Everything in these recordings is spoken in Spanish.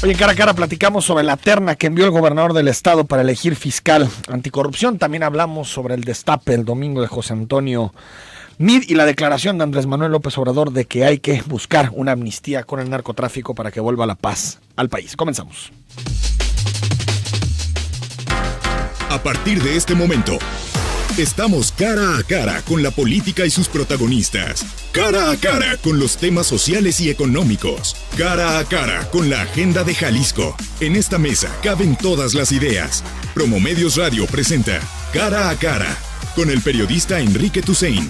Hoy en Cara a Cara platicamos sobre la terna que envió el gobernador del estado para elegir fiscal anticorrupción. También hablamos sobre el destape el domingo de José Antonio Meade y la declaración de Andrés Manuel López Obrador de que hay que buscar una amnistía con el narcotráfico para que vuelva la paz al país. Comenzamos. A partir de este momento, estamos cara a cara con la política y sus protagonistas. Cara a cara con los temas sociales y económicos. Cara a cara con la agenda de Jalisco. En esta mesa caben todas las ideas. Promomedios Radio presenta Cara a Cara con el periodista Enrique Tusain.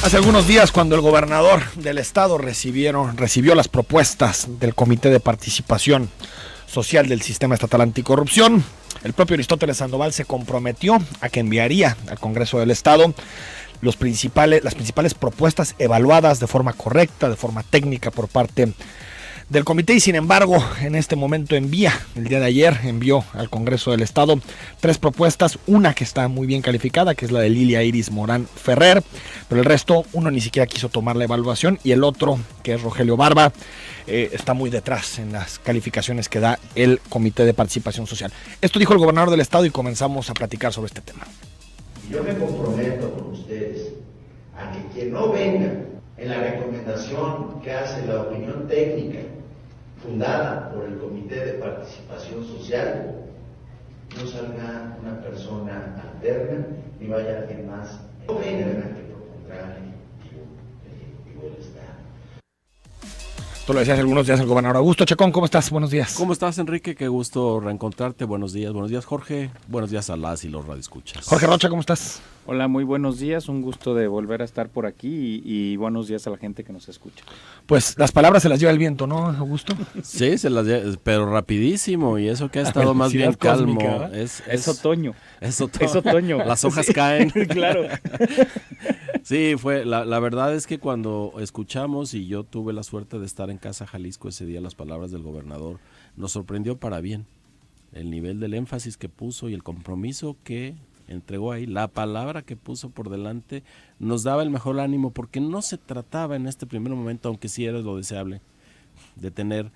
Hace algunos días, cuando el gobernador del estado recibió las propuestas del Comité de Participación Social del Sistema Estatal Anticorrupción, el propio Aristóteles Sandoval se comprometió a que enviaría al Congreso del Estado las principales propuestas evaluadas de forma correcta, de forma técnica por parte del comité, y sin embargo en este momento el día de ayer envió al Congreso del Estado 3 propuestas, una que está muy bien calificada, que es la de Lilia Iris Morán Ferrer, pero el resto, uno ni siquiera quiso tomar la evaluación, y el otro, que es Rogelio Barba, está muy detrás en las calificaciones que da el Comité de Participación Social. Esto dijo el gobernador del Estado y comenzamos a platicar sobre este tema. Yo me comprometo con ustedes a que quien no venga en la recomendación que hace la opinión técnica fundada por el Comité de Participación Social, no salga una persona alterna ni vaya alguien más. No vengan a que propondrá el Estado. Tú lo decías algunos días el gobernador Augusto Chacón. ¿Cómo estás? Buenos días. ¿Cómo estás, Enrique? Qué gusto reencontrarte. Buenos días, Jorge. Buenos días a las y los radioescuchas. Jorge Rocha, ¿cómo estás? Hola, muy buenos días. Un gusto de volver a estar por aquí y buenos días a la gente que nos escucha. Pues las palabras se las lleva el viento, ¿no, Augusto? Sí, se las lleva, pero rapidísimo, y eso que ha estado más bien calmo. Cósmica, es otoño. Es otoño. Las hojas caen. Claro. Sí, la verdad es que cuando escuchamos, y yo tuve la suerte de estar en Casa Jalisco ese día, las palabras del gobernador, nos sorprendió para bien. El nivel del énfasis que puso y el compromiso que entregó ahí, la palabra que puso por delante, nos daba el mejor ánimo, porque no se trataba en este primer momento, aunque sí era lo deseable, de tener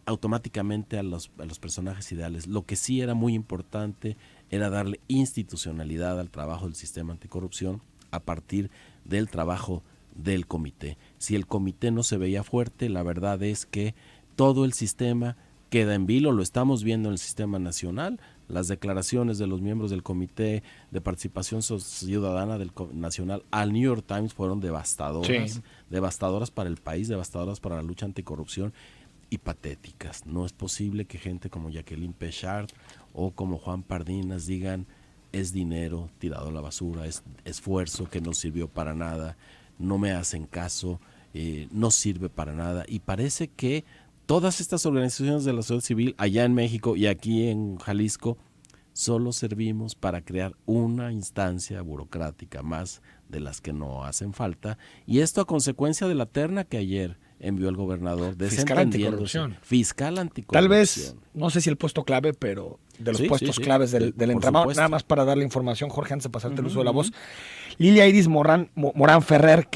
automáticamente a los personajes ideales. Lo que sí era muy importante era darle institucionalidad al trabajo del sistema anticorrupción a partir del trabajo del comité. Si el comité no se veía fuerte, la verdad es que todo el sistema queda en vilo. Lo estamos viendo en el sistema nacional. Las declaraciones de los miembros del Comité de Participación Ciudadana del Nacional al New York Times fueron devastadoras, sí. Devastadoras para el país, devastadoras para la lucha anticorrupción y patéticas. No es posible que gente como Jacqueline Pechard o como Juan Pardinas digan: es dinero tirado a la basura, es esfuerzo que no sirvió para nada, no me hacen caso, no sirve para nada. Y parece que todas estas organizaciones de la sociedad civil allá en México y aquí en Jalisco solo servimos para crear una instancia burocrática más de las que no hacen falta, y esto a consecuencia de la terna que ayer envió el gobernador Fiscal Anticorrupción. Fiscal Anticorrupción. Tal vez, no sé si el puesto clave, pero de los puestos claves del entramado. Supuesto. Nada más para darle información, Jorge, antes de pasarte el uso de la voz. Lilia Iris Morán Ferrer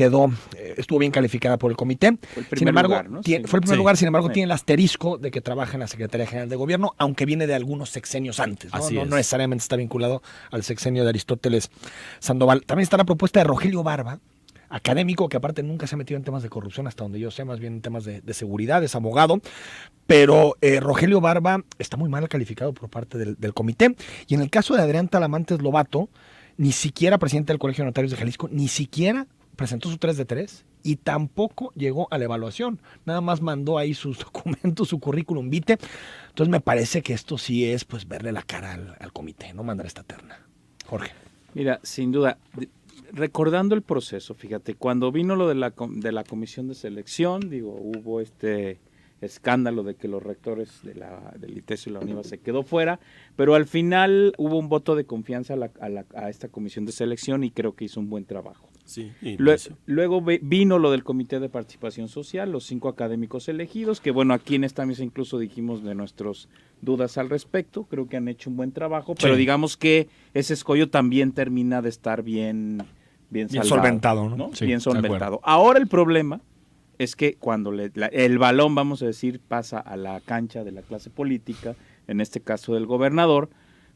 estuvo bien calificada por el comité. Fue el primer lugar, ¿no? Fue el primer lugar, sin embargo, tiene el asterisco de que trabaja en la Secretaría General de Gobierno, aunque viene de algunos sexenios antes, ¿no? No necesariamente está vinculado al sexenio de Aristóteles Sandoval. También está la propuesta de Rogelio Barba, académico, que aparte nunca se ha metido en temas de corrupción hasta donde yo sé, más bien en temas de seguridad, es abogado, pero Rogelio Barba está muy mal calificado por parte del comité. Y en el caso de Adrián Talamantes Lobato, ni siquiera presidente del Colegio de Notarios de Jalisco, ni siquiera presentó su 3 de 3 y tampoco llegó a la evaluación, nada más mandó ahí sus documentos, su currículum vitae. Entonces me parece que esto sí es pues verle la cara al comité, no mandar esta terna. Jorge. Mira, sin duda, recordando el proceso, fíjate, cuando vino lo de la comisión de selección, hubo este escándalo de que los rectores del ITESO y la UNIVA se quedó fuera, pero al final hubo un voto de confianza a esta comisión de selección y creo que hizo un buen trabajo. Sí, luego vino lo del Comité de Participación Social, los 5 académicos elegidos, que bueno, aquí en esta mesa incluso dijimos de nuestras dudas al respecto, creo que han hecho un buen trabajo, pero digamos que ese escollo también termina de estar bien Bien saldado, solventado, ¿no? Sí, bien de acuerdo. solventado. Ahora el problema es que cuando el balón, vamos a decir, pasa a la cancha de la clase política, en este caso del gobernador,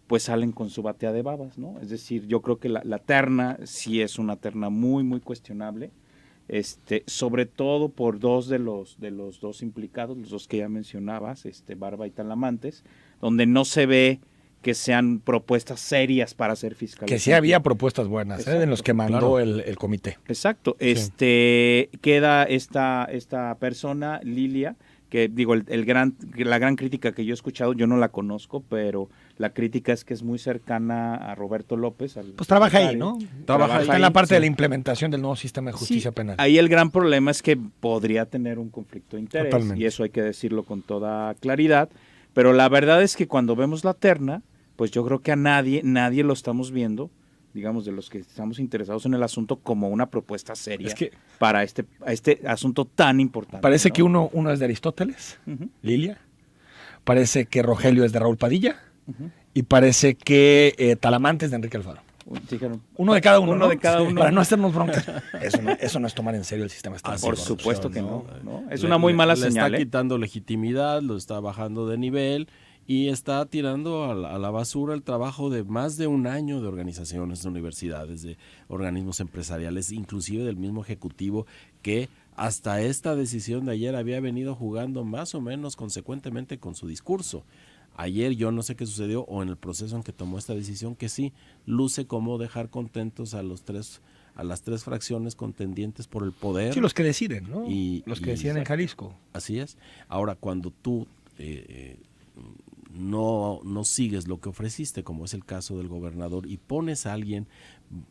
pues salen con su batea de babas, ¿no? Es decir, yo creo que la terna sí es una terna muy, muy cuestionable, sobre todo por dos de los dos implicados, los dos que ya mencionabas, Barba y Talamantes, donde no se ve que sean propuestas serias para ser fiscales. Que sí había propuestas buenas, en los que mandó el comité. Exacto. Sí. Queda esta persona, Lilia, que digo, la gran crítica que yo he escuchado, yo no la conozco, pero la crítica es que es muy cercana a Roberto López. Pues trabaja ahí, ¿no? Trabaja está ahí, en la parte sí. de la implementación del nuevo sistema de justicia penal. Ahí el gran problema es que podría tener un conflicto de interés. Totalmente. Y eso hay que decirlo con toda claridad. Pero la verdad es que cuando vemos la terna, pues yo creo que a nadie lo estamos viendo, digamos, de los que estamos interesados en el asunto, como una propuesta seria para este asunto tan importante. Parece, ¿no?, que uno es de Aristóteles, Lilia, parece que Rogelio es de Raúl Padilla, y parece que Talamantes de Enrique Alfaro. Dijeron, uno de cada uno, uno ¿no? de cada uno. Para no hacernos broncas. Eso no es tomar en serio el sistema estatal. Por supuesto que no. Es una muy mala señal. Le está quitando legitimidad, lo está bajando de nivel y está tirando a la basura el trabajo de más de un año de organizaciones, de universidades, de organismos empresariales, inclusive del mismo ejecutivo, que hasta esta decisión de ayer había venido jugando más o menos consecuentemente con su discurso. Ayer yo no sé qué sucedió, o en el proceso en que tomó esta decisión, que sí luce como dejar contentos a las tres fracciones contendientes por el poder. Sí, los que deciden, ¿no? Los que deciden en Jalisco. Así es. Ahora, cuando tú no sigues lo que ofreciste, como es el caso del gobernador, y pones a alguien,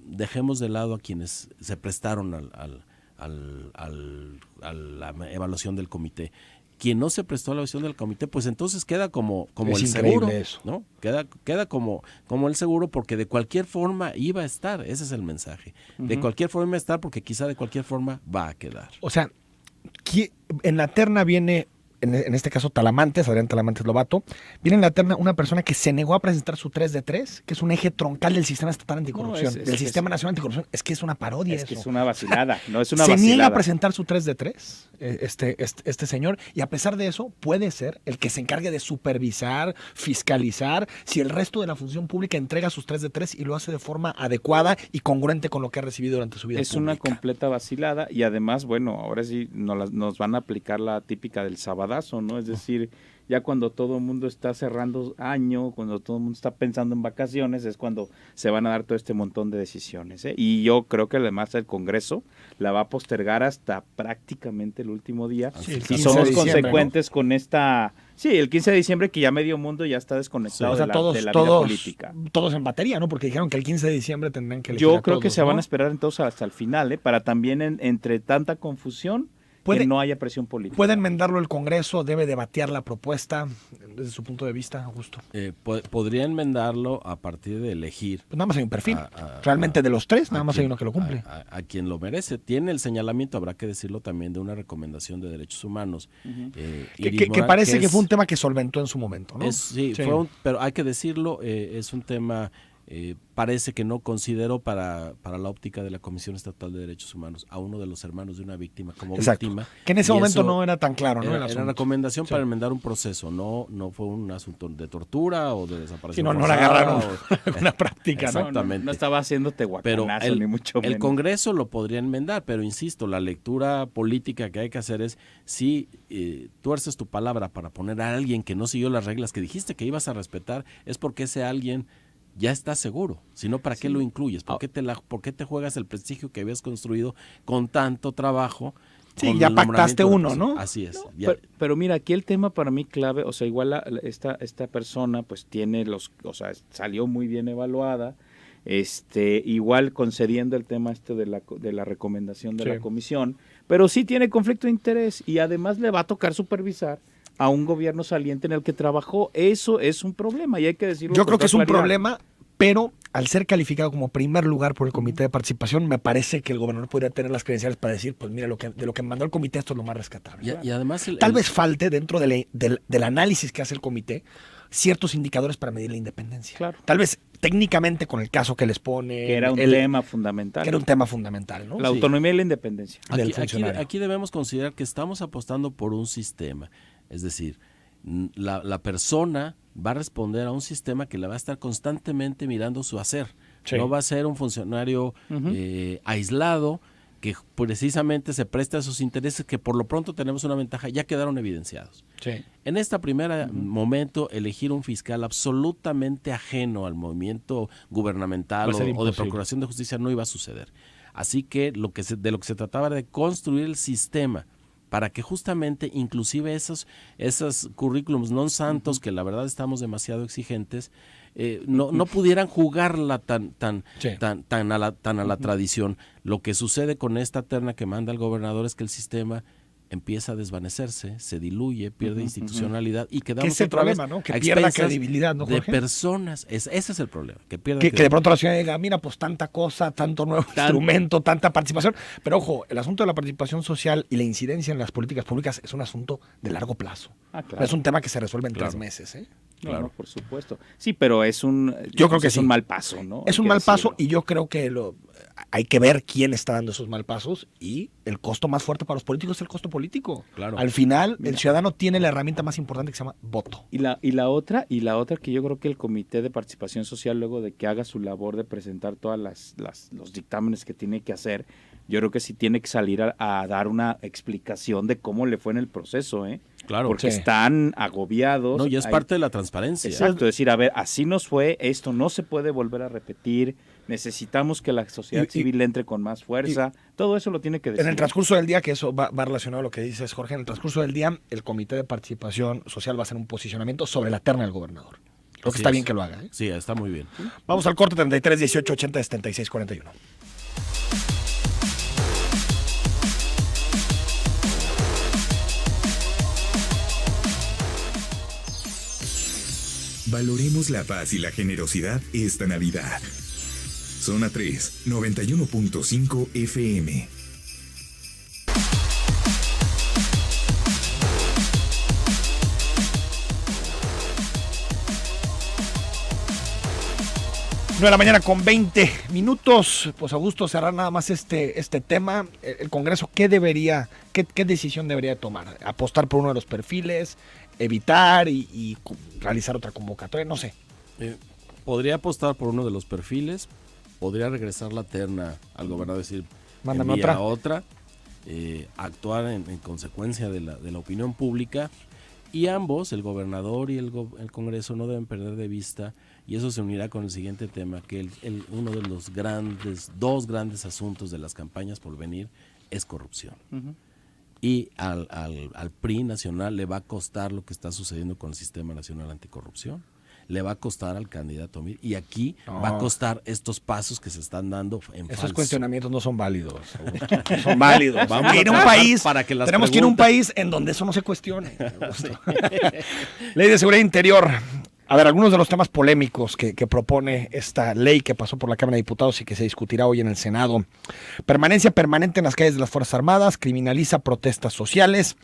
dejemos de lado a quienes se prestaron a la evaluación del comité. Quien no se prestó a la evaluación del comité, pues entonces queda como el seguro, eso, ¿no? Queda como el seguro, porque de cualquier forma iba a estar, ese es el mensaje. De cualquier forma iba a estar, porque quizá de cualquier forma va a quedar. O sea, en la terna viene, en este caso Talamantes, Adrián Talamantes Lobato, viene en la terna una persona que se negó a presentar su 3 de 3, que es un eje troncal del sistema estatal anticorrupción, del sistema nacional anticorrupción. Es que es una parodia eso. Es que es una vacilada, no es una se vacilada. niega a presentar su 3 de 3, este señor, y a pesar de eso puede ser el que se encargue de supervisar, fiscalizar, si el resto de la función pública entrega sus 3 de 3 y lo hace de forma adecuada y congruente con lo que ha recibido durante su vida pública. Es una completa vacilada, y además, bueno, ahora sí nos van a aplicar la típica del sabadazo, ¿no? Es decir, ya cuando todo el mundo está cerrando año, cuando todo el mundo está pensando en vacaciones, es cuando se van a dar todo este montón de decisiones, ¿eh? Y yo creo que además el Congreso la va a postergar hasta prácticamente el último día. Sí, si somos consecuentes, ¿no?, con esta... Sí, el 15 de diciembre, que ya medio mundo ya está desconectado, sí, de la vida política. Todos en batería, ¿no? Porque dijeron que el 15 de diciembre tendrán que elegir. Yo creo todos, que se ¿no? van a esperar entonces hasta el final, ¿eh? Para también entre tanta confusión que no haya presión política. ¿Puede enmendarlo el Congreso? ¿Debe debatir la propuesta desde su punto de vista, Augusto? Podría enmendarlo a partir de elegir. Pues nada más hay un perfil. Realmente de los tres, nada más hay uno que lo cumple. A quien lo merece. Tiene el señalamiento, habrá que decirlo también, de una recomendación de derechos humanos. Que parece que fue un tema que solventó en su momento, ¿no? Sí. Pero hay que decirlo, es un tema... parece que no consideró para la óptica de la Comisión Estatal de Derechos Humanos a uno de los hermanos de una víctima como víctima. Que en ese momento no era tan claro, ¿no? Era recomendación para enmendar un proceso, no fue un asunto de tortura o de desaparición. Sí, no la agarraron una práctica, ¿no? Exactamente. No estaba haciendo tehuacanazo, pero ni mucho menos. El Congreso lo podría enmendar, pero insisto, la lectura política que hay que hacer es, si tuerces tu palabra para poner a alguien que no siguió las reglas que dijiste que ibas a respetar, es porque ese alguien ya está seguro, si no, ¿para qué lo incluyes? ¿Por qué te juegas el prestigio que habías construido con tanto trabajo? Sí, ya pactaste uno, ¿no? Así es. No, pero mira, aquí el tema para mí clave, o sea, igual esta persona pues tiene salió muy bien evaluada, igual concediendo el tema de la recomendación de la comisión, pero sí tiene conflicto de interés y además le va a tocar supervisar a un gobierno saliente en el que trabajó. Eso es un problema y hay que decirlo. Yo creo que es un problema, pero al ser calificado como primer lugar por el Comité de Participación, me parece que el gobernador podría tener las credenciales para decir, pues mira, de lo que mandó el comité, esto es lo más rescatable. Y además Tal vez falte dentro del análisis que hace el comité, ciertos indicadores para medir la independencia. Claro. Tal vez técnicamente con el caso que les pone. Que era un tema fundamental. Que era un tema fundamental, ¿no? La autonomía y la independencia. Aquí debemos considerar que estamos apostando por un sistema. Es decir, la persona va a responder a un sistema que le va a estar constantemente mirando su hacer. Sí. No va a ser un funcionario aislado que precisamente se preste a sus intereses, que por lo pronto tenemos una ventaja, ya quedaron evidenciados. Sí. En esta primera momento, elegir un fiscal absolutamente ajeno al movimiento gubernamental o de procuración de justicia no iba a suceder. Así que de lo que se trataba era de construir el sistema para que justamente inclusive esos currículums non santos, que la verdad estamos demasiado exigentes, no pudieran jugarla tan a la tradición. Lo que sucede con esta terna que manda el gobernador es que el sistema empieza a desvanecerse, se diluye, pierde institucionalidad y quedamos es el otra problema, vez ¿no? Que pierda credibilidad, ¿no, Jorge? de personas. Ese es el problema, que pierda que de pronto la ciudad diga, mira, pues tanta cosa, tanto nuevo instrumento, tanta participación. Pero ojo, el asunto de la participación social y la incidencia en las políticas públicas es un asunto de largo plazo. Claro. No es un tema que se resuelve en 3 meses, ¿eh? Claro, no, por supuesto. Sí, pero es un mal paso, ¿no? Es un mal paso y yo creo que hay que ver quién está dando esos mal pasos y el costo más fuerte para los políticos es el costo político. Claro. Al final, el ciudadano tiene la herramienta más importante que se llama voto. Y la otra que yo creo que el Comité de Participación Social, luego de que haga su labor de presentar todas los dictámenes que tiene que hacer, yo creo que sí tiene que salir a dar una explicación de cómo le fue en el proceso, ¿eh? Claro, porque están agobiados. No, y es parte de la transparencia. Exacto, decir, a ver, así nos fue, esto no se puede volver a repetir, necesitamos que la sociedad civil entre con más fuerza, todo eso lo tiene que decir. En el transcurso del día, que eso va relacionado a lo que dices, Jorge, en el transcurso del día, el Comité de Participación Social va a hacer un posicionamiento sobre la terna del gobernador. Creo que está bien que lo haga, ¿eh? Sí, está muy bien. Vamos al corte 33 18 80 76 41. Valoremos la paz y la generosidad esta Navidad. Zona 3, 91.5 FM. De la mañana con 20 minutos. Pues a gusto cerrar nada más este tema. El Congreso, ¿qué decisión debería tomar? ¿Apostar por uno de los perfiles? ¿Evitar y realizar otra convocatoria? No sé. Podría apostar por uno de los perfiles. Podría regresar la terna al gobernador, decir, mándame otra. Actuar en consecuencia de la opinión pública. Y ambos, el gobernador y el Congreso, no deben perder de vista, y eso se unirá con el siguiente tema, que uno de los dos grandes asuntos de las campañas por venir es corrupción. Uh-huh. Y al PRI nacional le va a costar lo que está sucediendo con el Sistema Nacional Anticorrupción. Le va a costar al candidato Mir, y aquí va a costar estos pasos que se están dando en falso. Esos cuestionamientos no son válidos. No son válidos. Vamos a ir a un país, tenemos que ir a un país en donde eso no se cuestione. Sí. Ley de Seguridad Interior. A ver, algunos de los temas polémicos que propone esta ley que pasó por la Cámara de Diputados y que se discutirá hoy en el Senado. Permanencia permanente en las calles de las Fuerzas Armadas, criminaliza protestas sociales.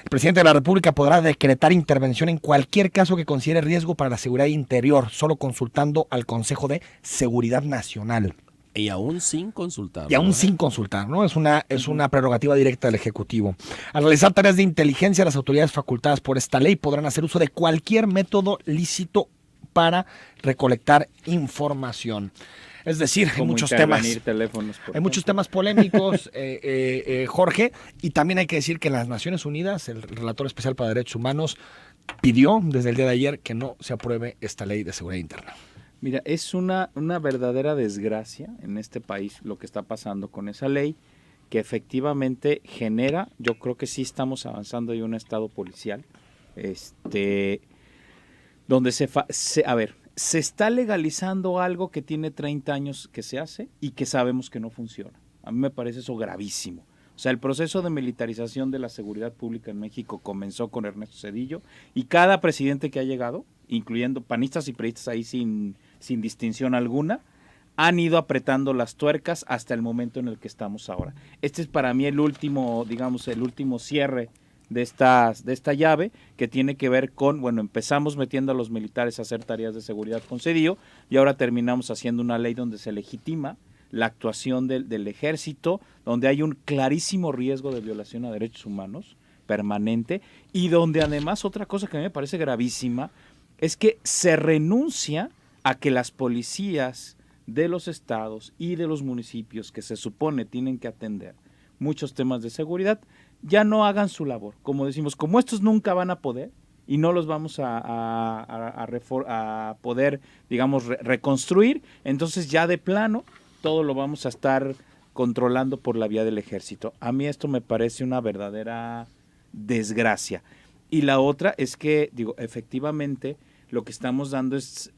El presidente de la República podrá decretar intervención en cualquier caso que considere riesgo para la seguridad interior, solo consultando al Consejo de Seguridad Nacional. Y aún sin consultar. Y aún sin consultar, ¿no? Es una prerrogativa directa del Ejecutivo. Al realizar tareas de inteligencia, las autoridades facultadas por esta ley podrán hacer uso de cualquier método lícito para recolectar información. Es decir, hay muchos temas polémicos, Jorge, y también hay que decir que en las Naciones Unidas, el Relator Especial para Derechos Humanos pidió desde el día de ayer que no se apruebe esta ley de seguridad interna. Mira, es una verdadera desgracia en este país lo que está pasando con esa ley, que efectivamente genera, yo creo que sí estamos avanzando en un estado policial, donde se está legalizando algo que tiene 30 años que se hace y que sabemos que no funciona. A mí me parece eso gravísimo. O sea, el proceso de militarización de la seguridad pública en México comenzó con Ernesto Zedillo, y cada presidente que ha llegado, incluyendo panistas y priistas ahí sin distinción alguna, han ido apretando las tuercas hasta el momento en el que estamos ahora. Este es para mí el último cierre de esta llave, que tiene que ver con, bueno, empezamos metiendo a los militares a hacer tareas de seguridad con Cedillo, y ahora terminamos haciendo una ley donde se legitima la actuación del ejército, donde hay un clarísimo riesgo de violación a derechos humanos permanente, y donde además otra cosa que a mí me parece gravísima es que se renuncia a que las policías de los estados y de los municipios, que se supone tienen que atender muchos temas de seguridad, ya no hagan su labor. Como decimos, como estos nunca van a poder y no los vamos a poder, digamos, reconstruir, entonces ya de plano todo lo vamos a estar controlando por la vía del ejército. A mí esto me parece una verdadera desgracia. Y la otra es que, digo, efectivamente, lo que estamos dando es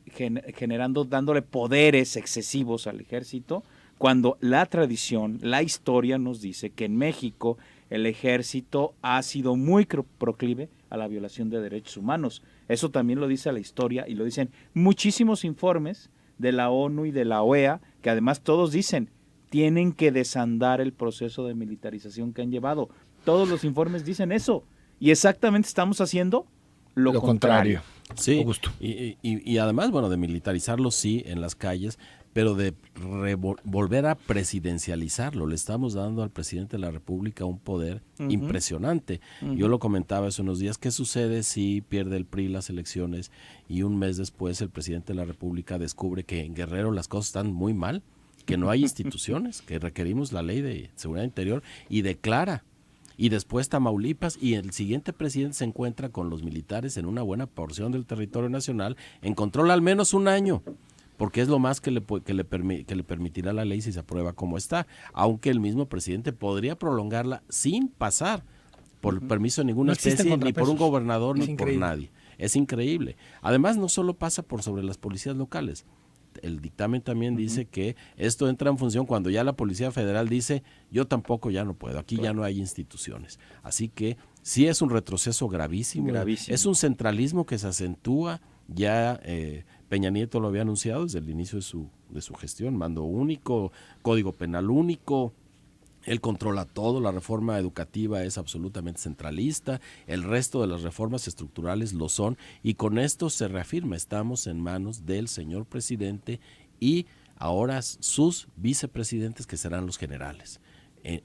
dándole poderes excesivos al ejército, cuando la tradición, la historia nos dice que en México el ejército ha sido muy proclive a la violación de derechos humanos. Eso también lo dice la historia y lo dicen muchísimos informes de la ONU y de la OEA, que además todos dicen, tienen que desandar el proceso de militarización que han llevado. Todos los informes dicen eso. Y exactamente estamos haciendo lo contrario. Sí, Augusto. Y además, bueno, de militarizarlo sí en las calles, pero de volver a presidencializarlo. Le estamos dando al presidente de la República un poder impresionante. Yo lo comentaba hace unos días, ¿qué sucede si pierde el PRI las elecciones y un mes después el presidente de la República descubre que en Guerrero las cosas están muy mal, que no hay instituciones, que requerimos la ley de seguridad interior y declara? Y después Tamaulipas, y el siguiente presidente se encuentra con los militares en una buena porción del territorio nacional, en control al menos un año, porque es lo más que le permitirá la ley si se aprueba como está, aunque el mismo presidente podría prolongarla sin pasar por permiso de ninguna especie, ni por un gobernador, ni por nadie. Es increíble. Además, no solo pasa por sobre las policías locales. El dictamen también dice que esto entra en función cuando ya la Policía Federal dice, yo tampoco ya no puedo, aquí ya no hay instituciones. Así que sí es un retroceso gravísimo. Es un centralismo que se acentúa, ya Peña Nieto lo había anunciado desde el inicio de su gestión, mando único, código penal único. Él controla todo, la reforma educativa es absolutamente centralista, el resto de las reformas estructurales lo son, y con esto se reafirma, estamos en manos del señor presidente y ahora sus vicepresidentes, que serán los generales.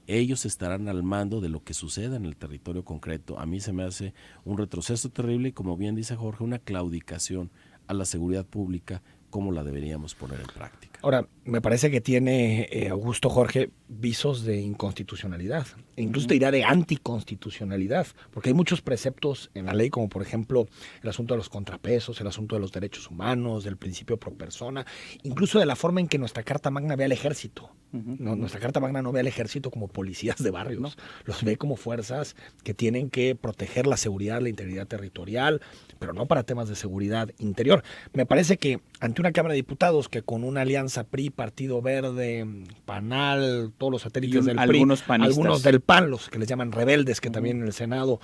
Ellos estarán al mando de lo que suceda en el territorio concreto. A mí se me hace un retroceso terrible y, como bien dice Jorge, una claudicación a la seguridad pública como la deberíamos poner en práctica. Ahora, me parece que tiene, Augusto, Jorge, visos de inconstitucionalidad, e incluso te dirá de anticonstitucionalidad, porque hay muchos preceptos en la ley, como por ejemplo el asunto de los contrapesos, el asunto de los derechos humanos, del principio pro persona, incluso de la forma en que nuestra Carta Magna ve al ejército. No, nuestra Carta Magna no ve al ejército como policías de barrios, los ve como fuerzas que tienen que proteger la seguridad, la integridad territorial, pero no para temas de seguridad interior. Me parece que ante una Cámara de Diputados que con una alianza PRI, Partido Verde, PANAL, todos los satélites del PRI, algunos del PAN, los que les llaman rebeldes, que también en el Senado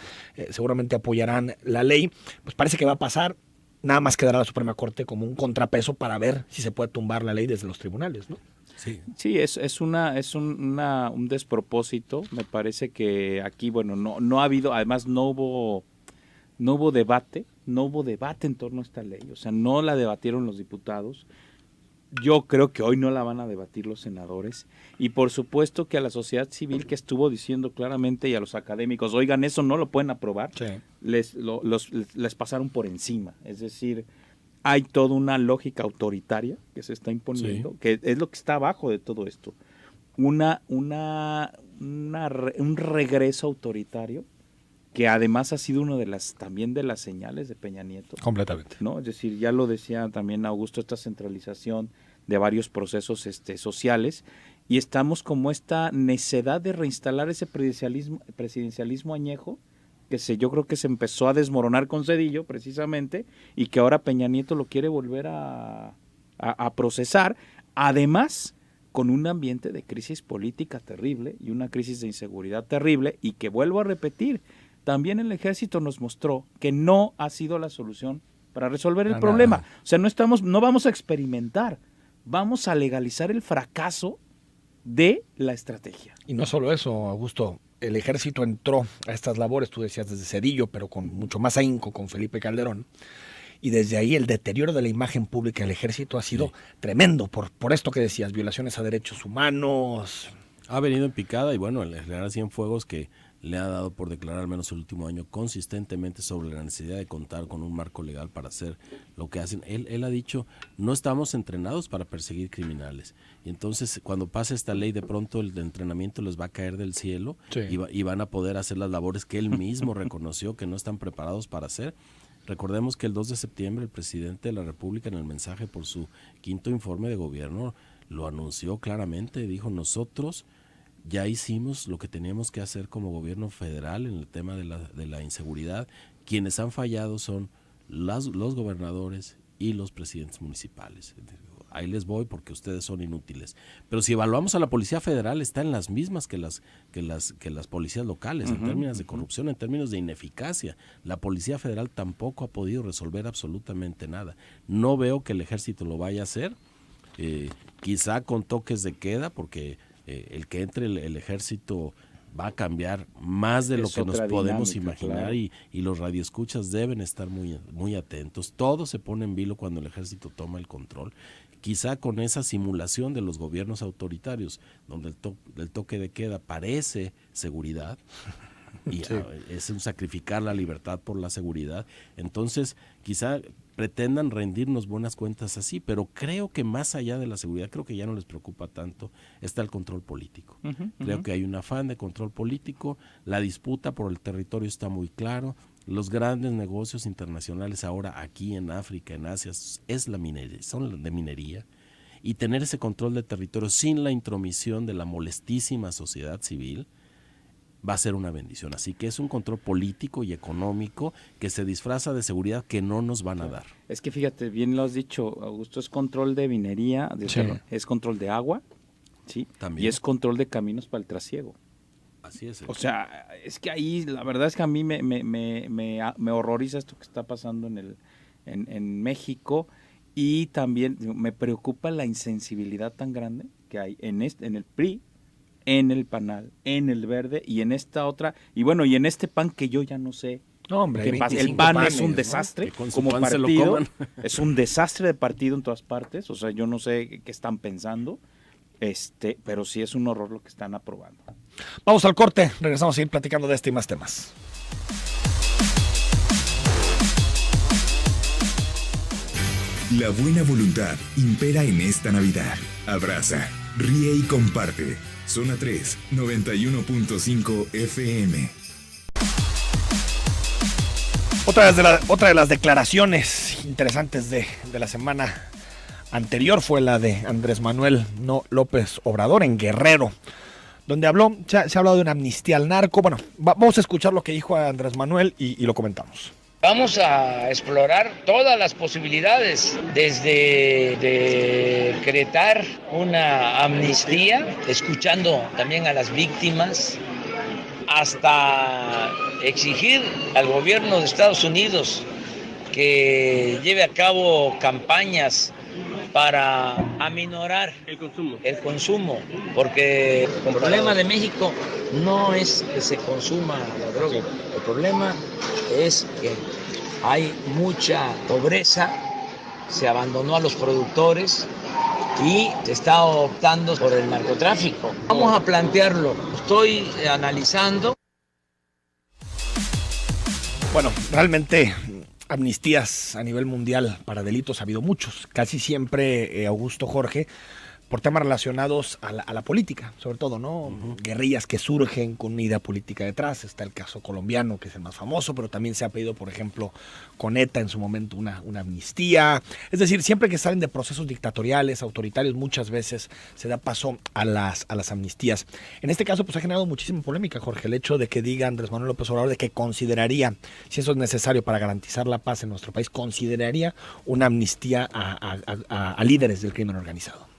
seguramente apoyarán la ley, pues parece que va a pasar. Nada más quedará la Suprema Corte como un contrapeso para ver si se puede tumbar la ley desde los tribunales, ¿no? Sí, es un despropósito. Me parece que aquí, bueno, no ha habido, además no hubo debate en torno a esta ley, o sea, no la debatieron los diputados. Yo creo que hoy no la van a debatir los senadores, y por supuesto que a la sociedad civil, que estuvo diciendo claramente, y a los académicos, oigan, eso no lo pueden aprobar, sí, les pasaron por encima. Es decir, hay toda una lógica autoritaria que se está imponiendo, sí, que es lo que está abajo de todo esto. Un regreso autoritario, que además ha sido uno también de las señales de Peña Nieto. Completamente. ¿No? Es decir, ya lo decía también Augusto, esta centralización de varios procesos sociales, y estamos como esta necedad de reinstalar ese presidencialismo añejo, que yo creo que se empezó a desmoronar con Cedillo, precisamente, y que ahora Peña Nieto lo quiere volver a procesar, además con un ambiente de crisis política terrible y una crisis de inseguridad terrible, y que, vuelvo a repetir, también el ejército nos mostró que no ha sido la solución para resolver el problema. O sea, no vamos a experimentar, vamos a legalizar el fracaso de la estrategia. Y no solo eso, Augusto, el ejército entró a estas labores, tú decías desde Zedillo, pero con mucho más ahínco con Felipe Calderón. Y desde ahí el deterioro de la imagen pública del ejército ha sido tremendo por esto que decías, violaciones a derechos humanos. Ha venido en picada y bueno, el general Cienfuegos, que le ha dado por declarar al menos el último año consistentemente sobre la necesidad de contar con un marco legal para hacer lo que hacen. Él ha dicho, no estamos entrenados para perseguir criminales. Y entonces cuando pase esta ley, de pronto el entrenamiento les va a caer del cielo y van a poder hacer las labores que él mismo reconoció que no están preparados para hacer. Recordemos que el 2 de septiembre el presidente de la República, en el mensaje por su 5º informe de gobierno, lo anunció claramente, dijo, nosotros ya hicimos lo que teníamos que hacer como gobierno federal en el tema de la inseguridad. Quienes han fallado son los gobernadores y los presidentes municipales. Ahí les voy porque ustedes son inútiles. Pero si evaluamos a la Policía Federal, está en las mismas que las policías locales, en términos de corrupción, en términos de ineficacia. La Policía Federal tampoco ha podido resolver absolutamente nada. No veo que el ejército lo vaya a hacer, quizá con toques de queda, porque el que entre el ejército va a cambiar más de lo que nos podemos imaginar, claro. y los radioescuchas deben estar muy, muy atentos. Todo se pone en vilo cuando el ejército toma el control. Quizá con esa simulación de los gobiernos autoritarios, donde el toque de queda parece seguridad, y es un sacrificar la libertad por la seguridad, entonces quizá pretendan rendirnos buenas cuentas así, pero creo que más allá de la seguridad, creo que ya no les preocupa tanto, está el control político. Creo que hay un afán de control político, la disputa por el territorio está muy claro, los grandes negocios internacionales ahora aquí en África, en Asia, es la minería, son de minería, y tener ese control de territorio sin la intromisión de la molestísima sociedad civil va a ser una bendición. Así que es un control político y económico que se disfraza de seguridad que no nos van a dar. Es que fíjate, bien lo has dicho, Augusto, es control de minería, es control de agua, ¿sí? También. Y es control de caminos para el trasiego. Así es. O sea, es que ahí la verdad es que a mí me horroriza esto que está pasando en México, y también me preocupa la insensibilidad tan grande que hay en el PRI, en el PANAL, en el Verde y en esta otra, y bueno, y en este PAN que yo ya no sé. No, hombre, el PAN es un desastre, ¿no? Como partido, es un desastre de partido en todas partes, o sea, yo no sé qué están pensando, pero sí es un horror lo que están aprobando. Vamos al corte, regresamos a seguir platicando de este y más temas. La buena voluntad impera en esta Navidad. Abraza, ríe y comparte. Zona 3, 91.5 FM. Otra de las declaraciones interesantes de la semana anterior fue la de Andrés Manuel López Obrador en Guerrero, donde se ha hablado de una amnistía al narco. Bueno, vamos a escuchar lo que dijo Andrés Manuel y lo comentamos. Vamos a explorar todas las posibilidades, desde decretar una amnistía, escuchando también a las víctimas, hasta exigir al gobierno de Estados Unidos que lleve a cabo campañas para aminorar el consumo, porque el problema de México no es que se consuma la droga, el problema es que hay mucha pobreza, se abandonó a los productores y se está optando por el narcotráfico. Vamos a plantearlo, estoy analizando. Bueno, realmente amnistías a nivel mundial para delitos ha habido muchos, casi siempre, Augusto, Jorge, por temas relacionados a la política, sobre todo, ¿no? Guerrillas que surgen con una idea política detrás. Está el caso colombiano, que es el más famoso, pero también se ha pedido, por ejemplo, con ETA en su momento una amnistía. Es decir, siempre que salen de procesos dictatoriales, autoritarios, muchas veces se da paso a las amnistías. En este caso, pues ha generado muchísima polémica, Jorge, el hecho de que diga Andrés Manuel López Obrador de que consideraría, si eso es necesario para garantizar la paz en nuestro país, consideraría una amnistía a líderes del crimen organizado.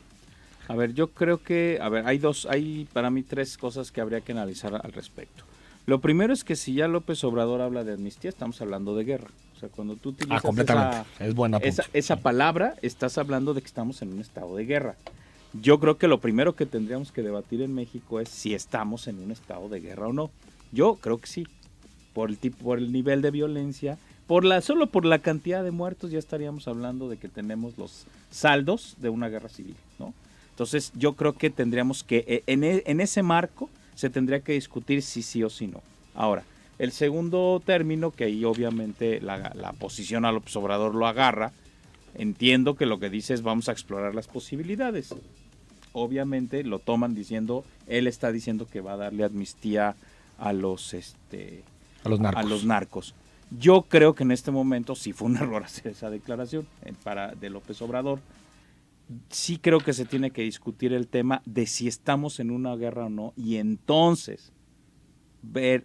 A ver, yo creo que, hay para mí 3 cosas que habría que analizar al respecto. Lo primero es que si ya López Obrador habla de amnistía, estamos hablando de guerra. O sea, cuando tú utilizas completamente. Es buena esa palabra, estás hablando de que estamos en un estado de guerra. Yo creo que lo primero que tendríamos que debatir en México es si estamos en un estado de guerra o no. Yo creo que sí, por el nivel de violencia, solo por la cantidad de muertos ya estaríamos hablando de que tenemos los saldos de una guerra civil, ¿no? Entonces yo creo que tendríamos que, en ese marco, se tendría que discutir si sí o si no. Ahora, el segundo término, que ahí obviamente la posición a López Obrador lo agarra, entiendo que lo que dice es vamos a explorar las posibilidades. Obviamente lo toman diciendo, él está diciendo que va a darle amnistía a los narcos. Yo creo que en este momento sí fue un error hacer esa declaración de López Obrador. Sí creo que se tiene que discutir el tema de si estamos en una guerra o no, y entonces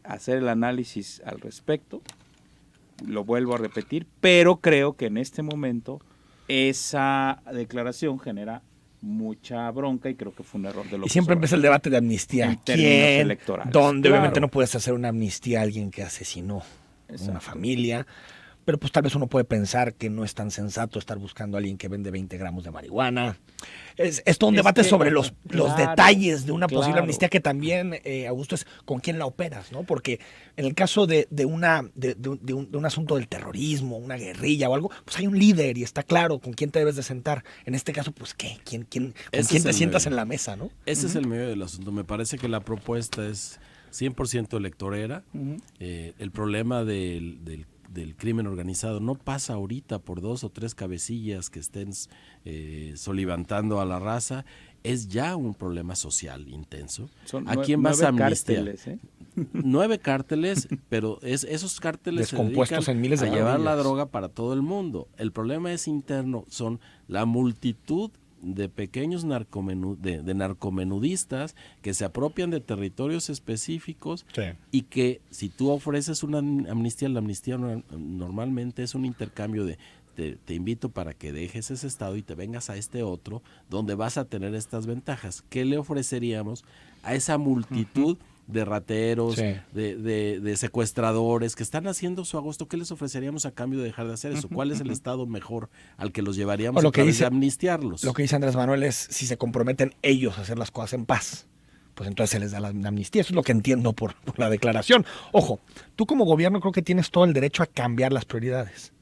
hacer el análisis al respecto. Lo vuelvo a repetir, pero creo que en este momento esa declaración genera mucha bronca y creo que fue un error de López Y siempre Obrador. empieza el debate de amnistía. En términos ¿Quién? electorales. ¿Dónde? Claro. Obviamente no puedes hacer una amnistía a alguien que asesinó Exacto. una familia, pero pues tal vez uno puede pensar que no es tan sensato estar buscando a alguien que vende 20 gramos de marihuana. Es todo un debate sobre los detalles de una posible amnistía, que también, Augusto, es con quién la operas, ¿no? Porque en el caso de un asunto del terrorismo, una guerrilla o algo, pues hay un líder y está claro con quién te debes de sentar. En este caso, pues ¿qué? ¿Con quién te sientas en la mesa, no? Ese es el medio del asunto. Me parece que la propuesta es 100% electorera. El problema del crimen organizado no pasa ahorita por 2 o 3 cabecillas que estén solivantando a la raza. Es ya un problema social intenso. Son ¿A quién vas a amnistiar? 9 cárteles, 9 cárteles, pero esos cárteles descompuestos se dedican en miles de a llevar la familias. droga para todo el mundo. El problema es interno, son la multitud de pequeños de narcomenudistas que se apropian de territorios específicos, Sí. y que si tú ofreces una amnistía, la amnistía normalmente es un intercambio de te invito para que dejes ese estado y te vengas a este otro donde vas a tener estas ventajas. ¿Qué le ofreceríamos a esa multitud de rateros, Sí. de secuestradores que están haciendo su agosto? ¿Qué les ofreceríamos a cambio de dejar de hacer eso? ¿Cuál es el estado mejor al que los llevaríamos a través de amnistiarlos? Lo que dice Andrés Manuel es, si se comprometen ellos a hacer las cosas en paz, pues entonces se les da la amnistía. Eso es lo que entiendo por la declaración. Ojo, tú como gobierno creo que tienes todo el derecho a cambiar las prioridades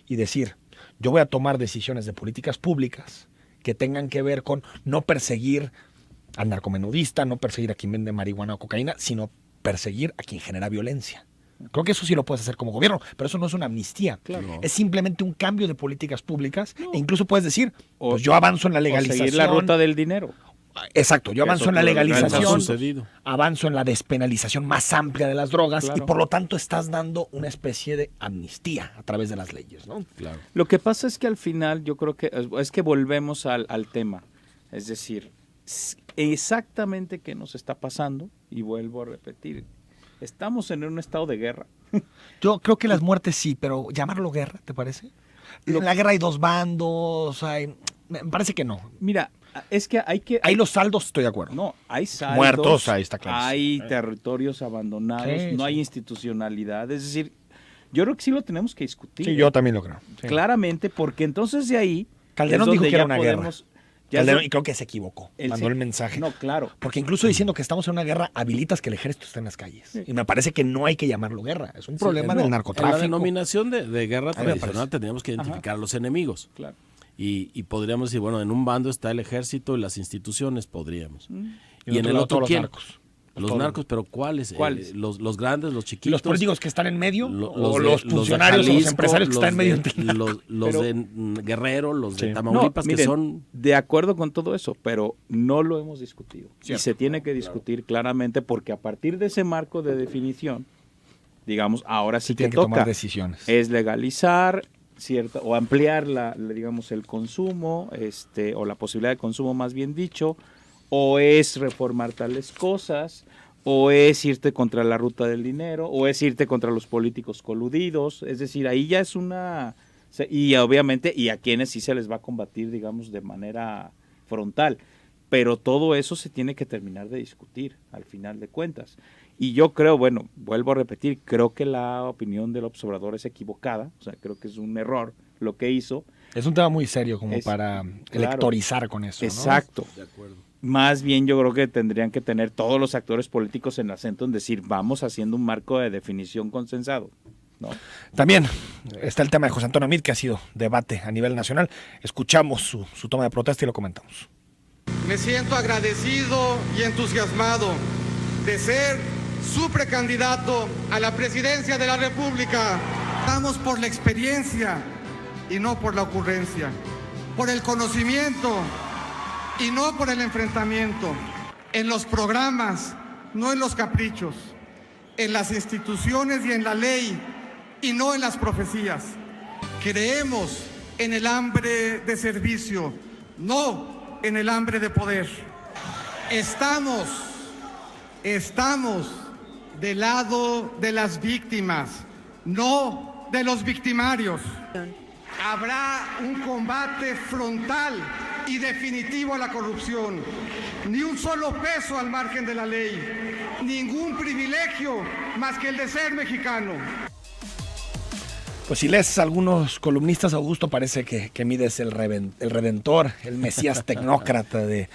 y decir, yo voy a tomar decisiones de políticas públicas que tengan que ver con no perseguir al narcomenudista, no perseguir a quien vende marihuana o cocaína, sino perseguir a quien genera violencia. Creo que eso sí lo puedes hacer como gobierno, pero eso no es una amnistía. Claro. Es simplemente un cambio de políticas públicas, e incluso puedes decir, pues yo avanzo en la O legalización. seguir la ruta del dinero. Exacto, yo avanzo en la Eso ha legalización, sucedido. avanzo en la despenalización más amplia de las drogas, Claro. y por lo tanto estás dando una especie de amnistía a través de las leyes, ¿no? Claro. Lo que pasa es que al final yo creo que es que volvemos al tema. Es decir, exactamente qué nos está pasando, y vuelvo a repetir, estamos en un estado de guerra. Yo creo que las muertes sí, pero llamarlo guerra, ¿te parece? En la guerra hay 2 bandos, me parece que no. Mira, es que Ahí los saldos estoy de acuerdo. No, hay saldos, Muertos, ahí está claro. hay territorios abandonados, Sí, no sí. hay institucionalidad. Es decir, yo creo que sí lo tenemos que discutir. Sí, yo también lo creo. Sí. Claramente, porque entonces de ahí... Calderón es dijo donde que era ya una podemos- guerra. ya Calderón, es- y creo que se equivocó, mandó el mensaje. No, claro. Porque incluso diciendo que estamos en una guerra, habilitas que el ejército esté en las calles. Sí. Y me parece que no hay que llamarlo guerra. Es un problema no, del En la narcotráfico. denominación de guerra A mí me tradicional parece. tendríamos que identificar a los enemigos. Claro. Y podríamos decir, bueno, en un bando está el ejército y las instituciones, podríamos. Y en el otro, todos ¿quién? los narcos. Los Todos. narcos, pero ¿cuáles? ¿Cuáles? Los grandes, los ¿Y chiquitos. los políticos que están en medio? ¿O de- los de funcionarios o los Jalisco, empresarios que están en medio? Los Pero- de Guerrero, los de Sí. Tamaulipas, miren, que son... de acuerdo con todo eso, pero no lo hemos discutido. Y Cierto. se tiene que discutir claramente, porque a partir de ese marco de definición, digamos, ahora sí Se que tienen que toca tomar decisiones. es legalizar cierta o ampliar digamos el consumo, o la posibilidad de consumo, más bien dicho, o es reformar tales cosas, o es irte contra la ruta del dinero, o es irte contra los políticos coludidos. Es decir, ahí ya es y obviamente, y a quienes sí se les va a combatir, digamos, de manera frontal. Pero todo eso se tiene que terminar de discutir al final de cuentas. Y yo creo, bueno, vuelvo a repetir, creo que la opinión del observador es equivocada, o sea, creo que es un error lo que hizo, Es un tema muy serio como para claro, electorizar con eso, ¿no? Exacto. De acuerdo. Más bien yo creo que tendrían que tener todos los actores políticos en acento en decir, vamos haciendo un marco de definición consensado, ¿no? También está el tema de José Antonio Meade, que ha sido debate a nivel nacional. Escuchamos su toma de protesta y lo comentamos. Me siento agradecido y entusiasmado de ser su precandidato a la presidencia de la República. Estamos por la experiencia y no por la ocurrencia, por el conocimiento y no por el enfrentamiento, en los programas, no en los caprichos, en las instituciones y en la ley y no en las profecías. Creemos en el hambre de servicio, no en el hambre de poder. Estamos del lado de las víctimas, no de los victimarios. Habrá un combate frontal y definitivo a la corrupción. Ni un solo peso al margen de la ley. Ningún privilegio más que el de ser mexicano. Pues si lees algunos columnistas, Augusto, parece que Meade es el redentor, el mesías tecnócrata de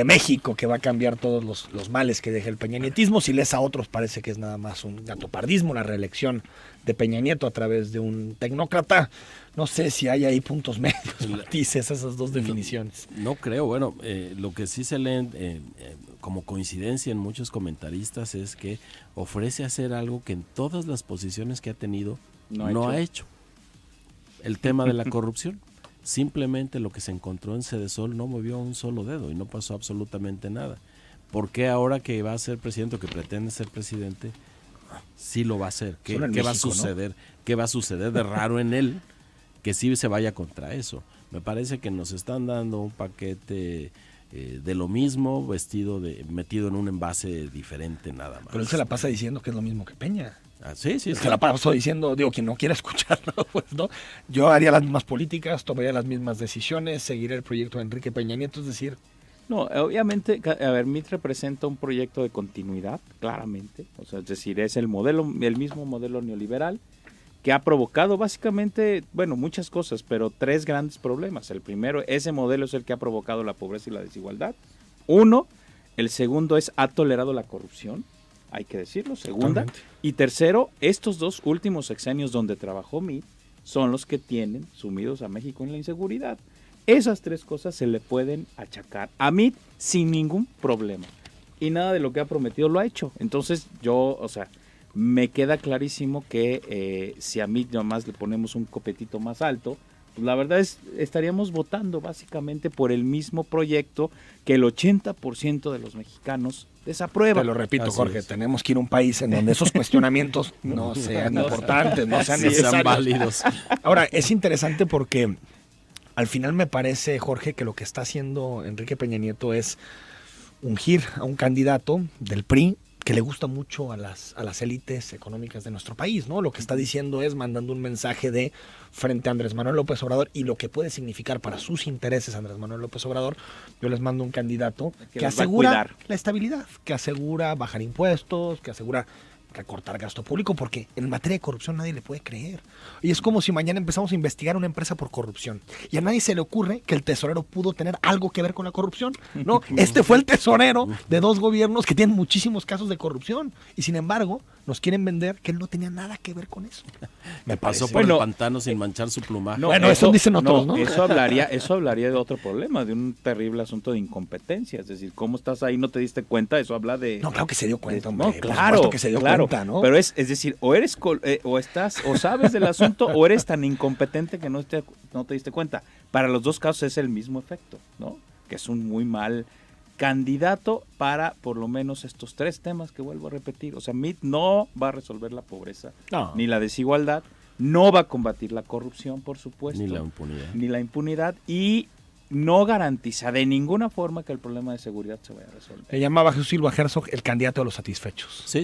México, que va a cambiar todos los males que deja el peñanietismo. Si lees a otros, parece que es nada más un gatopardismo, la reelección de Peña Nieto a través de un tecnócrata. No sé si hay ahí puntos medios, matices, esas dos definiciones. No creo. Bueno, lo que sí se lee como coincidencia en muchos comentaristas es que ofrece hacer algo que en todas las posiciones que ha tenido no ha hecho. El tema de la corrupción. Simplemente lo que se encontró en Sedesol no movió un solo dedo y no pasó absolutamente nada. ¿Por qué ahora que va a ser presidente o que pretende ser presidente, sí lo va a hacer? ¿Qué va a suceder? ¿No? ¿Qué va a suceder de raro en él que sí se vaya contra eso? Me parece que nos están dando un paquete de lo mismo, metido en un envase diferente nada más. Pero él se la pasa diciendo que es lo mismo que Peña. Ah, sí. Se la pasó diciendo, quien no quiera escucharlo, pues no. Yo haría las mismas políticas, tomaría las mismas decisiones, seguiré el proyecto de Enrique Peña Nieto, es decir... No, obviamente, Meade representa un proyecto de continuidad, claramente. O sea, es decir, es el mismo modelo neoliberal que ha provocado básicamente, muchas cosas, pero 3 grandes problemas. El primero, ese modelo es el que ha provocado la pobreza y la desigualdad. 1, el segundo ha tolerado la corrupción, hay que decirlo, segunda. Totalmente. Y tercero, estos 2 últimos sexenios donde trabajó Meade son los que tienen sumidos a México en la inseguridad. Esas 3 cosas se le pueden achacar a Meade sin ningún problema. Y nada de lo que ha prometido lo ha hecho. Entonces me queda clarísimo que si a Meade nomás le ponemos un copetito más alto, pues la verdad estaríamos votando básicamente por el mismo proyecto que el 80% de los mexicanos desaprueba. Te lo repito, así Jorge, tenemos que ir a un país en donde esos cuestionamientos no sean importantes, no sean necesarios. Sean válidos. Ahora, es interesante porque al final me parece, Jorge, que lo que está haciendo Enrique Peña Nieto es ungir a un candidato del PRI que le gusta mucho a las élites económicas de nuestro país, ¿no? Lo que está diciendo es mandando un mensaje de frente a Andrés Manuel López Obrador y lo que puede significar para sus intereses Andrés Manuel López Obrador. Yo les mando un candidato que asegura la estabilidad, que asegura bajar impuestos, que asegura recortar gasto público, porque en materia de corrupción nadie le puede creer. Y es como si mañana empezamos a investigar una empresa por corrupción y a nadie se le ocurre que el tesorero pudo tener algo que ver con la corrupción, ¿no? Este fue el tesorero de 2 gobiernos que tienen muchísimos casos de corrupción y sin embargo nos quieren vender que él no tenía nada que ver con eso. Me pasó por el pantano sin manchar su plumaje. No, eso dicen otros, ¿no? Eso hablaría de otro problema, de un terrible asunto de incompetencia. Es decir, ¿cómo estás ahí? ¿No te diste cuenta? Eso habla de... No, claro que se dio cuenta, hombre. No, claro que se dio cuenta, ¿no? Pero es decir, o sabes del asunto o eres tan incompetente que no te diste cuenta. Para los 2 casos es el mismo efecto, ¿no? Que es un muy mal candidato para por lo menos estos 3 temas que vuelvo a repetir. O sea, Meade no va a resolver la pobreza, ni la desigualdad, no va a combatir la corrupción, por supuesto. Ni la impunidad y no garantiza de ninguna forma que el problema de seguridad se vaya a resolver. Le llamaba Jesús Silva Herzog el candidato de los satisfechos. Sí.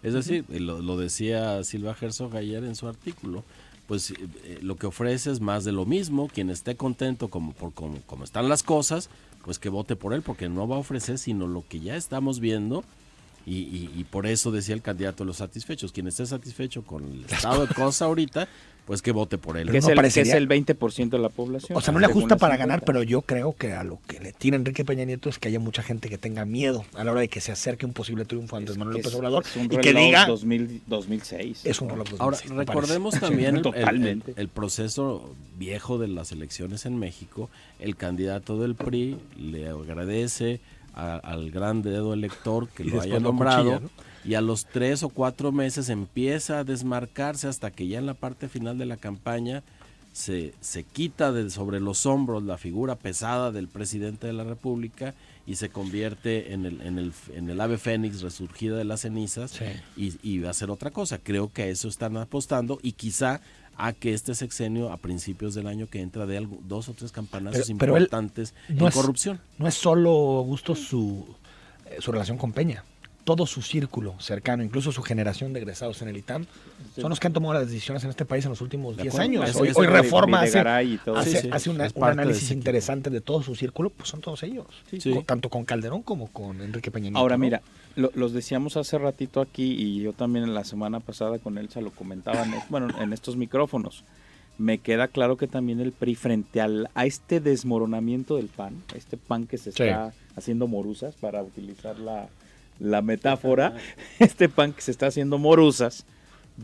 Es decir, lo decía Silva Herzog ayer en su artículo. Pues lo que ofrece es más de lo mismo. Quien esté contento como están las cosas, pues que vote por él, porque no va a ofrecer sino lo que ya estamos viendo Y por eso decía el candidato de los satisfechos. Quien esté satisfecho con el estado de cosas ahorita, pues que vote por él. Que es, que es el 20% de la población. O sea, no le ajusta para ganar, pero yo creo que a lo que le tira Enrique Peña Nieto es que haya mucha gente que tenga miedo a la hora de que se acerque un posible triunfo a Andrés Manuel López Obrador y que diga 2006. Es un reloj 2006. Ahora, recordemos también Totalmente. el proceso viejo de las elecciones en México. El candidato del PRI le agradece al gran dedo elector que lo haya nombrado, cuchilla, ¿no? Y a los 3 o 4 meses empieza a desmarcarse hasta que ya en la parte final de la campaña se quita sobre los hombros la figura pesada del presidente de la República y se convierte en el ave fénix resurgida de las cenizas, sí. y va a hacer otra cosa. Creo que a eso están apostando y quizá a que este sexenio a principios del año que entra dé 2 o 3 campanazos importantes en corrupción. No es solo, Augusto, su relación con Peña. Todo su círculo cercano, incluso su generación de egresados en el ITAM, son los que han tomado las decisiones en este país en los últimos 10 años. Hoy Reforma hace un análisis interesante de todo su círculo, pues son todos ellos, tanto con Calderón como con Enrique Peña Nieto. Ahora mira, los decíamos hace ratito aquí y yo también en la semana pasada con Elsa lo comentaba en estos micrófonos. Me queda claro que también el PRI frente a este desmoronamiento del PAN, este PAN que se está haciendo morusas, para utilizar la metáfora, este PAN que se está haciendo morusas,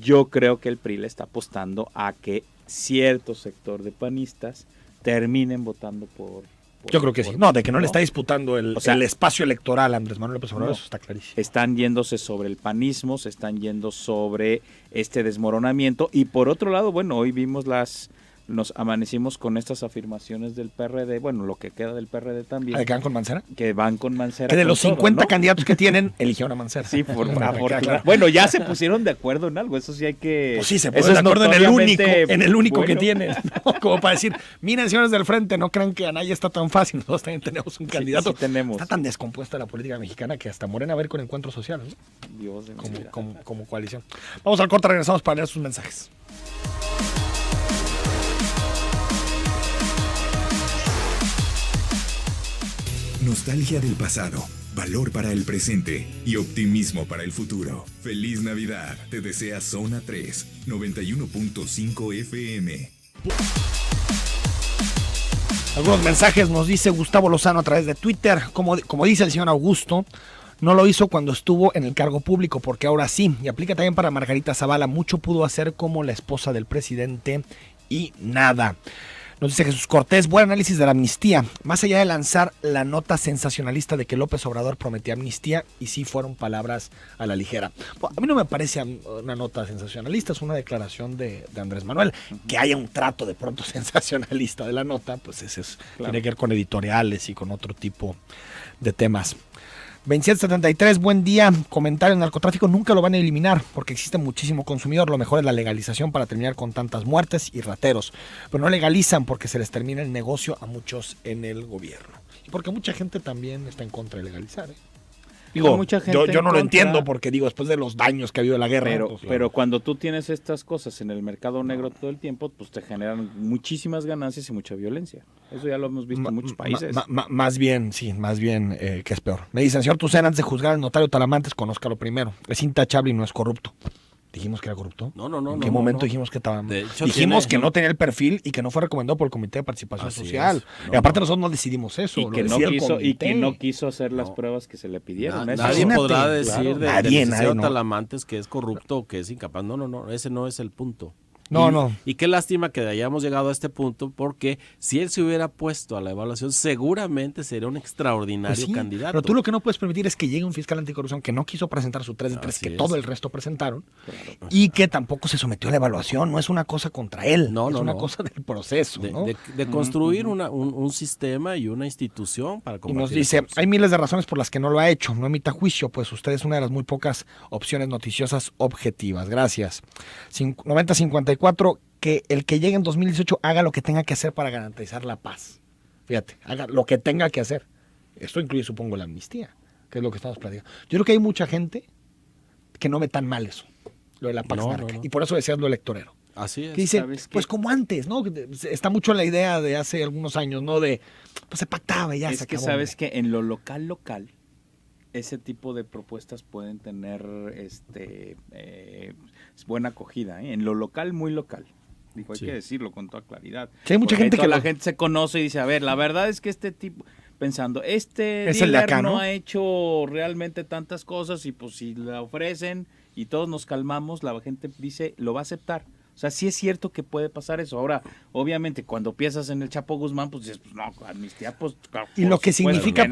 yo creo que el PRI le está apostando a que cierto sector de panistas terminen votando por yo creo que sí. No, de que no le está disputando el espacio electoral a Andrés Manuel López Obrador, eso está clarísimo. Están yéndose sobre el panismo, se están yendo sobre este desmoronamiento. Y por otro lado, hoy vimos nos amanecimos con estas afirmaciones del PRD, lo que queda del PRD también. ¿Que van con Mancera? Que van con Mancera. Que de los 50 candidatos que tienen, eligieron a Mancera. Sí, por favor. Claro. Ya se pusieron de acuerdo en algo, eso sí hay que... Pues sí, se pusieron de acuerdo en el único que tienen, ¿no? Como para decir, miren, señores del frente, no crean que Anaya está tan fácil, nosotros también tenemos un candidato. Sí, tenemos. Está tan descompuesta la política mexicana que hasta Morena va a ir con Encuentro Social, ¿no? Dios de como coalición. Vamos al corte, regresamos para leer sus mensajes. Nostalgia del pasado, valor para el presente y optimismo para el futuro. Feliz Navidad, te desea Zona 3, 91.5 FM. Algunos mensajes nos dice Gustavo Lozano a través de Twitter, como dice el señor Augusto, no lo hizo cuando estuvo en el cargo público, porque ahora sí, y aplica también para Margarita Zavala, mucho pudo hacer como la esposa del presidente y nada. Nos dice Jesús Cortés, buen análisis de la amnistía. Más allá de lanzar la nota sensacionalista de que López Obrador prometía amnistía, y sí fueron palabras a la ligera. Bueno, a mí no me parece una nota sensacionalista, es una declaración de Andrés Manuel. Que haya un trato de pronto sensacionalista de la nota, pues ese tiene que ver con editoriales y con otro tipo de temas. 2773, buen día. Comentario: el narcotráfico nunca lo van a eliminar porque existe muchísimo consumidor. Lo mejor es la legalización para terminar con tantas muertes y rateros. Pero no legalizan porque se les termina el negocio a muchos en el gobierno. Y porque mucha gente también está en contra de legalizar. Digo, yo no lo entiendo porque después de los daños que ha habido de la guerra. Pero cuando tú tienes estas cosas en el mercado negro todo el tiempo, pues te generan muchísimas ganancias y mucha violencia. Eso ya lo hemos visto en muchos países. Más bien que es peor. Me dicen, señor Tucena, antes de juzgar al notario Talamantes, conózcalo primero. Es intachable y no es corrupto. ¿Dijimos que era corrupto? No. ¿En qué momento dijimos que estaba? Dijimos que no tenía el perfil y que no fue recomendado por el Comité de Participación Social. Y aparte nosotros no decidimos eso. Y que no quiso hacer las pruebas que se le pidieron. Nadie podrá decir del licenciado Talamantes que es corrupto o que es incapaz. No, ese no es el punto. No. Y qué lástima que hayamos llegado a este punto, porque si él se hubiera puesto a la evaluación, seguramente sería un extraordinario candidato. Pero tú lo que no puedes permitir es que llegue un fiscal anticorrupción que no quiso presentar su 3 de 3, que todo el resto presentaron, y que tampoco se sometió a la evaluación. No es una cosa contra él, es una cosa del proceso. De construir un sistema y una institución para combatir. Y nos dice, hay miles de razones por las que no lo ha hecho. No emita juicio, pues usted es una de las muy pocas opciones noticiosas objetivas. Gracias. 90-54, que el que llegue en 2018 haga lo que tenga que hacer para garantizar la paz. Fíjate, haga lo que tenga que hacer. Esto incluye, supongo, la amnistía, que es lo que estamos platicando. Yo creo que hay mucha gente que no ve tan mal eso, lo de la Pax Narca, y por eso decías lo electorero. Así es. Que dice, pues como antes, ¿no? Está mucho la idea de hace algunos años, ¿no? De, pues se pactaba y ya se acabó. Es que sabes que en lo local, ese tipo de propuestas pueden tener buena acogida, ¿eh? En lo local, muy local. Digo, hay que decirlo con toda claridad. Sí, hay mucha gente que la gente se conoce y dice, a ver, la verdad es que este tipo, pensando, es el de acá, no ¿no? ha hecho realmente tantas cosas y pues si la ofrecen y todos nos calmamos, la gente dice, lo va a aceptar. O sea, sí es cierto que puede pasar eso. Ahora, obviamente, cuando piensas en el Chapo Guzmán, pues dices, pues no, amnistía, pues... Y lo que significa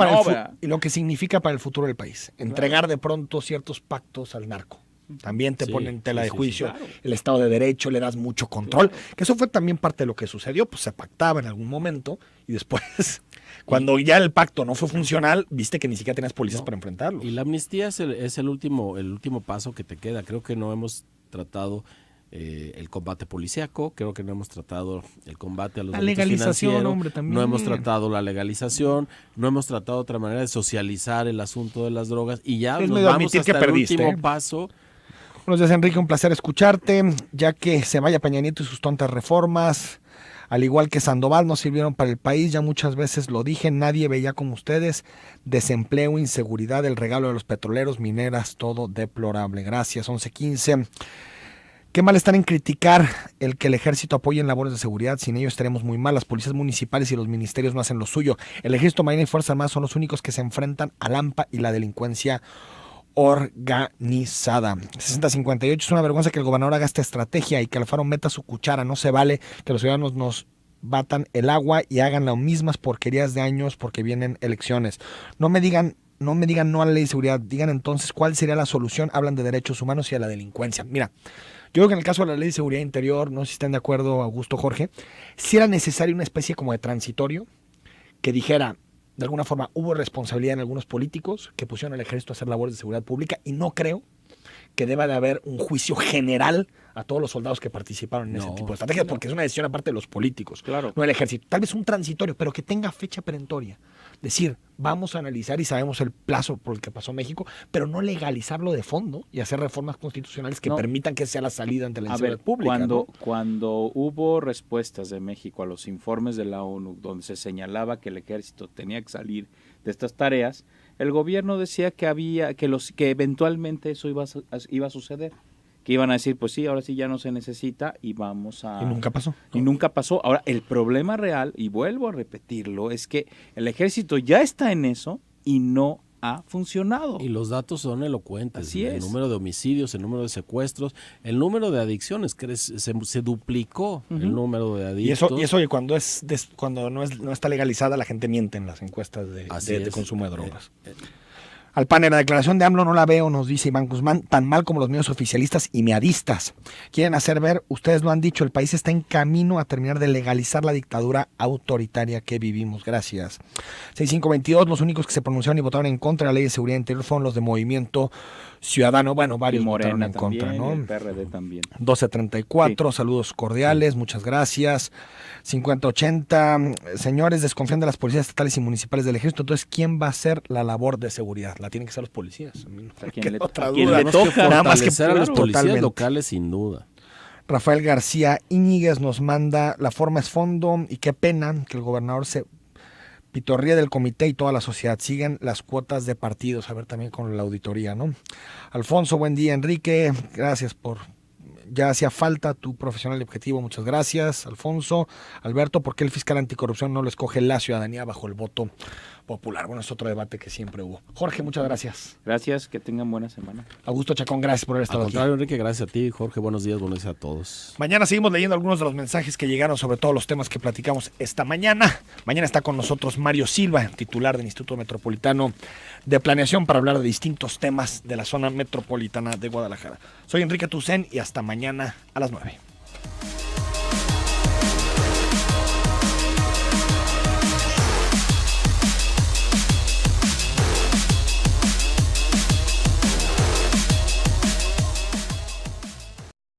y lo que significa para el futuro del país, entregar de pronto ciertos pactos al narco. También te ponen en tela de juicio el Estado de Derecho, le das mucho control, que eso fue también parte de lo que sucedió, pues se pactaba en algún momento y después, cuando ya el pacto no fue funcional, viste que ni siquiera tenías policías para enfrentarlo. Y la amnistía es el último paso que te queda. Creo que no hemos tratado el combate policíaco, creo que no hemos tratado el combate a los delitos financieros, hombre, también. No hemos tratado la legalización, no hemos tratado otra manera de socializar el asunto de las drogas y ya es nos medio vamos admitir hasta que el perdiste, último paso. Buenos días, Enrique, un placer escucharte, ya que se vaya Peña Nieto y sus tontas reformas, al igual que Sandoval, no sirvieron para el país, ya muchas veces lo dije, nadie veía como ustedes, desempleo, inseguridad, el regalo de los petroleros, mineras, todo deplorable. Gracias, 11:15. Qué mal están en criticar el que el ejército apoye en labores de seguridad, sin ello estaremos muy mal, las policías municipales y los ministerios no hacen lo suyo, el ejército, marina y fuerzas armadas son los únicos que se enfrentan al AMPA y la delincuencia organizada. 6058, es una vergüenza que el gobernador haga esta estrategia y que Alfaro meta su cuchara, no se vale que los ciudadanos nos batan el agua y hagan las mismas porquerías de años porque vienen elecciones. No me digan no a la ley de seguridad, digan entonces cuál sería la solución, hablan de derechos humanos y a la delincuencia. Mira, yo creo que en el caso de la ley de seguridad interior, no sé si están de acuerdo Augusto, Jorge, si era necesario una especie como de transitorio que dijera, de alguna forma hubo responsabilidad en algunos políticos que pusieron al ejército a hacer labores de seguridad pública y no creo que deba de haber un juicio general a todos los soldados que participaron en ese tipo de estrategias, porque es una decisión aparte de los políticos, no del ejército. Tal vez un transitorio, pero que tenga fecha perentoria. Decir, vamos a analizar y sabemos el plazo por el que pasó México, pero no legalizarlo de fondo y hacer reformas constitucionales que permitan que sea la salida ante la inseguridad pública. Cuando hubo respuestas de México a los informes de la ONU, donde se señalaba que el ejército tenía que salir de estas tareas, el gobierno decía que eventualmente eso iba a suceder, que iban a decir, pues sí, ahora sí ya no se necesita y vamos a... Y nunca pasó. Y nunca pasó. Ahora, el problema real, y vuelvo a repetirlo, es que el ejército ya está en eso y no ha funcionado. Y los datos son elocuentes. Así el es. número de homicidios, el número de secuestros, el número de adicciones, que se duplicó el número de adictos. Y eso cuando no está legalizada, la gente miente en las encuestas de consumo de drogas. Al panel, la declaración de AMLO no la veo, nos dice Iván Guzmán, tan mal como los medios oficialistas y meadistas. Quieren hacer ver, ustedes lo han dicho, el país está en camino a terminar de legalizar la dictadura autoritaria que vivimos. Gracias. 6522, los únicos que se pronunciaron y votaron en contra de la ley de seguridad interior fueron los de Movimiento Ciudadano. Bueno, varios votaron en contra, ¿no? El PRD también. 1234, saludos cordiales, muchas gracias. 5080, señores, desconfían de las policías estatales y municipales del ejército, entonces, ¿quién va a hacer la labor de seguridad? La tienen que ser los policías. ¿A quién le toca? Nada más que a los policías totalmente. locales, sin duda. Rafael García Íñiguez nos manda, la forma es fondo y qué pena que el gobernador se pitorría del comité y toda la sociedad. Siguen las cuotas de partidos, a ver también con la auditoría, ¿no? Alfonso, buen día, Enrique, gracias por... Ya hacía falta tu profesional y objetivo, muchas gracias, Alfonso. Alberto, ¿por qué el fiscal anticorrupción no lo escoge la ciudadanía bajo el voto popular? Bueno, es otro debate que siempre hubo. Jorge, muchas gracias. Gracias, que tengan buena semana. Augusto Chacón, gracias por haber estado aquí. Al contrario, Enrique, gracias a ti, Jorge, buenos días a todos. Mañana seguimos leyendo algunos de los mensajes que llegaron sobre todos los temas que platicamos esta mañana. Mañana está con nosotros Mario Silva, titular del Instituto Metropolitano de Planeación, para hablar de distintos temas de la zona metropolitana de Guadalajara. Soy Enrique Tucen y hasta mañana a las 9.